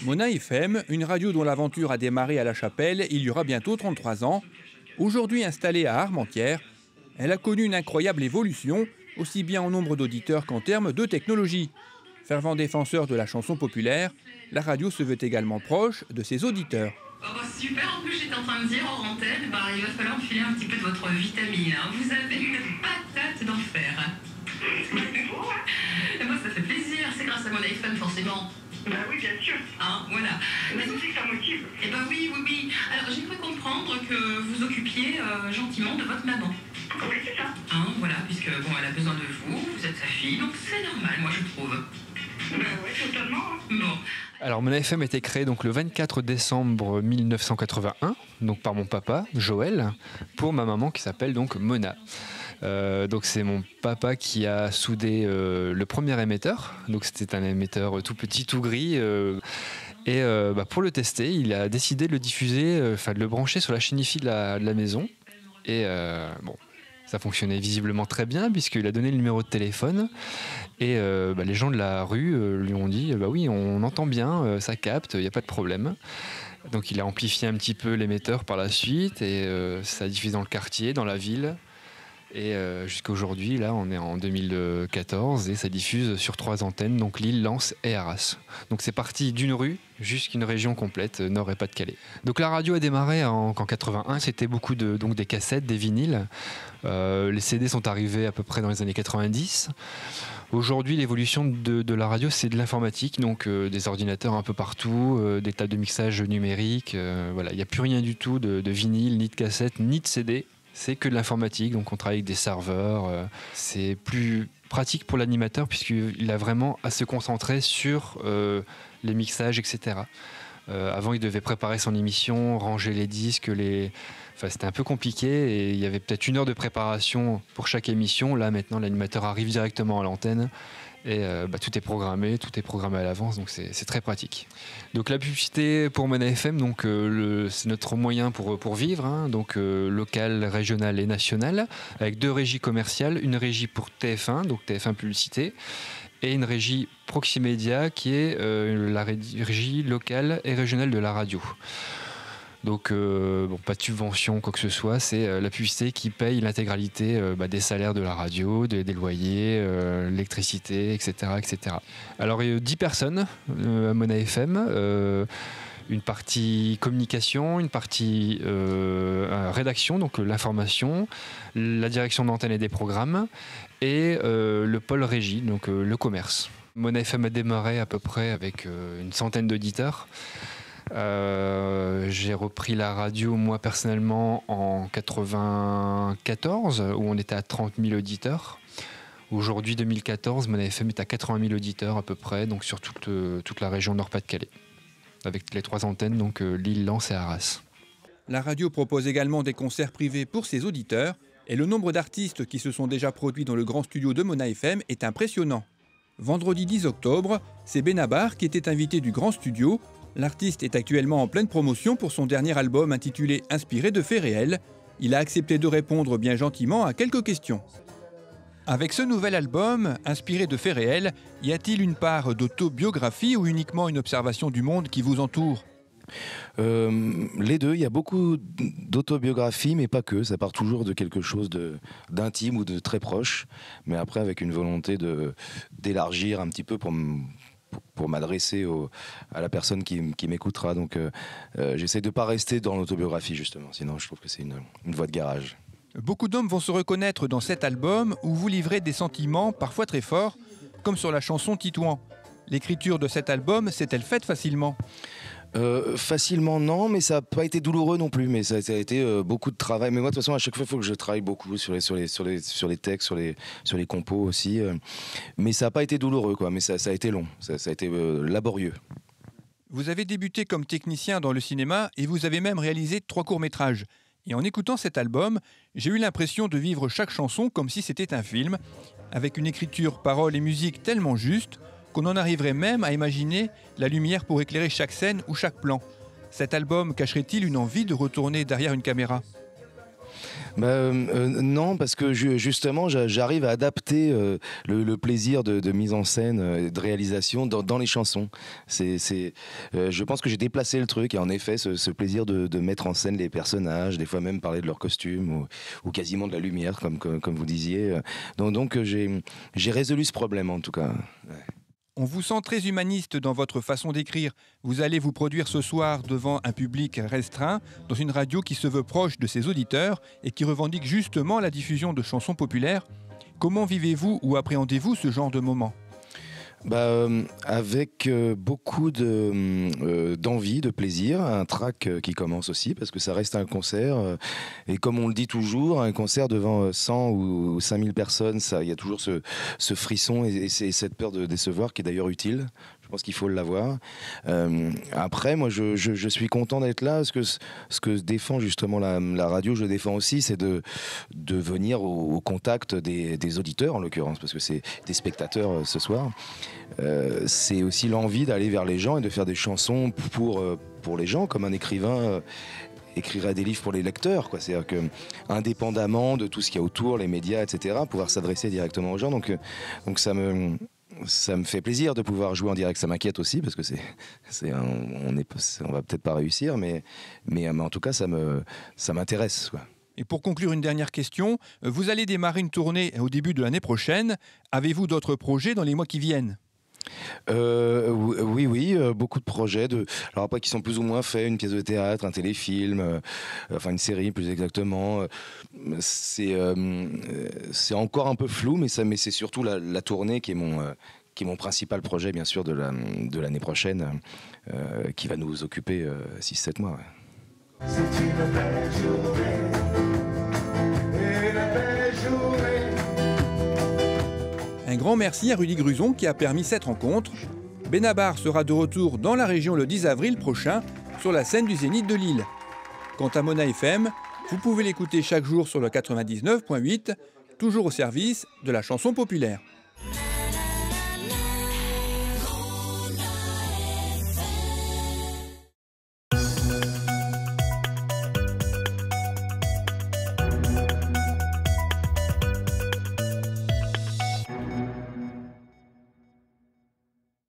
Mona FM, une radio dont l'aventure a démarré à La Chapelle il y aura bientôt 33 ans. Aujourd'hui installée à Armentières, elle a connu une incroyable évolution, aussi bien en nombre d'auditeurs qu'en termes de technologie. Fervent défenseur de la chanson populaire, la radio se veut également proche de ses auditeurs. Oh bah super, en plus j'étais en train de dire hors antenne, il va falloir me filer un petit peu de votre vitamine. Hein. Vous avez une patate d'enfer. Et moi ça fait plaisir, c'est grâce à mon iPhone forcément. Bah oui, bien sûr. Hein, voilà. Mais aussi que ça motive. Eh ben oui. Alors j'ai cru comprendre que vous occupiez gentiment de votre maman. Oui, c'est ça. Hein, voilà, puisque bon, elle a besoin de vous, vous êtes sa fille, donc c'est normal, moi je trouve. Bah oui, totalement. Bon. Alors Mona FM a été créée donc le 24 décembre 1981, donc par mon papa, Joël, pour ma maman qui s'appelle donc Mona. Donc c'est mon papa qui a soudé le premier émetteur, donc c'était un émetteur tout petit, tout gris, pour le tester, il a décidé de le diffuser, de le brancher sur la chaîne IFI de la maison, et ça fonctionnait visiblement très bien puisqu'il a donné le numéro de téléphone et les gens de la rue lui ont dit oui, on entend bien, ça capte, il n'y a pas de problème. Donc il a amplifié un petit peu l'émetteur par la suite et ça a diffusé dans le quartier, dans la ville. Et jusqu'à aujourd'hui, là, on est en 2014 et ça diffuse sur 3 antennes, donc Lille, Lens et Arras. Donc c'est parti d'une rue jusqu'à une région complète, Nord et Pas-de-Calais. Donc la radio a démarré en 81, c'était beaucoup donc des cassettes, des vinyles. Les CD sont arrivés à peu près dans les années 90. Aujourd'hui, l'évolution de la radio, c'est de l'informatique, donc des ordinateurs un peu partout, des tables de mixage numérique. Il n'y a plus rien du tout de vinyle, ni de cassette, ni de CD. C'est que de l'informatique, donc on travaille avec des serveurs. C'est plus pratique pour l'animateur puisqu'il a vraiment à se concentrer sur les mixages, etc. Avant, il devait préparer son émission, ranger les disques, c'était un peu compliqué et il y avait peut-être 1 heure de préparation pour chaque émission. Là, maintenant, l'animateur arrive directement à l'antenne et tout est programmé à l'avance, donc c'est très pratique. Donc la publicité pour Mona FM, donc c'est notre moyen pour vivre, hein, donc local, régional et national, avec 2 régies commerciales, une régie pour TF1, donc TF1 Publicité, et une régie Proximédia qui est la régie locale et régionale de la radio. Donc pas de subvention, quoi que ce soit, c'est la publicité qui paye l'intégralité des salaires de la radio, des loyers, l'électricité, etc., etc. Alors il y a 10 personnes à Mona FM, une partie communication, une partie rédaction, donc l'information, la direction d'antenne et des programmes, et le pôle régie, donc le commerce. Mona FM a démarré à peu près avec une centaine d'auditeurs. J'ai repris la radio moi personnellement en 94 où on était à 30 000 auditeurs. Aujourd'hui 2014, Mona FM est à 80 000 auditeurs à peu près, donc sur toute la région Nord-Pas-de-Calais, avec les 3 antennes, donc Lille, Lens et Arras. La radio propose également des concerts privés pour ses auditeurs et le nombre d'artistes qui se sont déjà produits dans le grand studio de Mona FM est impressionnant. Vendredi 10 octobre, c'est Benabar qui était invité du grand studio. L'artiste est actuellement en pleine promotion pour son dernier album intitulé « Inspiré de faits réels ». Il a accepté de répondre bien gentiment à quelques questions. Avec ce nouvel album, inspiré de faits réels, y a-t-il une part d'autobiographie ou uniquement une observation du monde qui vous entoure ? Les deux, il y a beaucoup d'autobiographie, mais pas que. Ça part toujours de quelque chose d'intime ou de très proche, mais après avec une volonté d'élargir un petit peu pour m'adresser à la personne qui m'écoutera. Donc j'essaie de ne pas rester dans l'autobiographie, justement, sinon je trouve que c'est une voie de garage. Beaucoup d'hommes vont se reconnaître dans cet album où vous livrez des sentiments parfois très forts, comme sur la chanson Titouan. L'écriture de cet album s'est-elle faite facilement ? Facilement non, mais ça n'a pas été douloureux non plus, mais ça a été beaucoup de travail. Mais moi de toute façon à chaque fois il faut que je travaille beaucoup sur les textes, sur les compos aussi, mais ça n'a pas été douloureux quoi, mais ça a été long, ça a été laborieux. Vous avez débuté comme technicien dans le cinéma et vous avez même réalisé 3 courts-métrages. Et en écoutant cet album, j'ai eu l'impression de vivre chaque chanson comme si c'était un film, avec une écriture, paroles et musique tellement juste qu'on en arriverait même à imaginer la lumière pour éclairer chaque scène ou chaque plan. Cet album cacherait-il une envie de retourner derrière une caméra ? Non, parce que justement, j'arrive à adapter le plaisir de mise en scène, de réalisation dans les chansons. Je pense que j'ai déplacé le truc, et en effet, ce plaisir de mettre en scène les personnages, des fois même parler de leurs costumes ou quasiment de la lumière, comme vous disiez. Donc j'ai résolu ce problème en tout cas. Ouais. On vous sent très humaniste dans votre façon d'écrire. Vous allez vous produire ce soir devant un public restreint, dans une radio qui se veut proche de ses auditeurs et qui revendique justement la diffusion de chansons populaires. Comment vivez-vous ou appréhendez-vous ce genre de moment ? Avec beaucoup d'envie, de plaisir, un track qui commence aussi, parce que ça reste un concert, et comme on le dit toujours, un concert devant 100 ou 5000 personnes, il y a toujours ce frisson et cette peur de décevoir qui est d'ailleurs utile. Je pense qu'il faut l'avoir. Après, moi, je suis content d'être là, parce que ce que défend justement la radio, je le défends aussi, c'est de venir au contact des auditeurs, en l'occurrence, parce que c'est des spectateurs ce soir. C'est aussi l'envie d'aller vers les gens et de faire des chansons pour les gens, comme un écrivain écrirait des livres pour les lecteurs, quoi. C'est-à-dire que, indépendamment de tout ce qu'il y a autour, les médias, etc., pouvoir s'adresser directement aux gens. Donc ça me fait plaisir de pouvoir jouer en direct. Ça m'inquiète aussi parce que on va peut-être pas réussir, mais en tout cas ça m'intéresse, quoi. Et pour conclure, une dernière question. Vous allez démarrer une tournée au début de l'année prochaine. Avez-vous d'autres projets dans les mois qui viennent ? Oui, beaucoup de projets. Alors après, qui sont plus ou moins faits, une pièce de théâtre, un téléfilm, enfin une série plus exactement. C'est encore un peu flou, mais c'est surtout la tournée qui est mon principal projet, bien sûr, de l'année prochaine, qui va nous occuper 6-7 mois. Ouais. C'est une belle journée, une belle journée. Un grand merci à Rudy Gruson qui a permis cette rencontre. Benabar sera de retour dans la région le 10 avril prochain sur la scène du Zénith de Lille. Quant à Mona FM, vous pouvez l'écouter chaque jour sur le 99.8, toujours au service de la chanson populaire.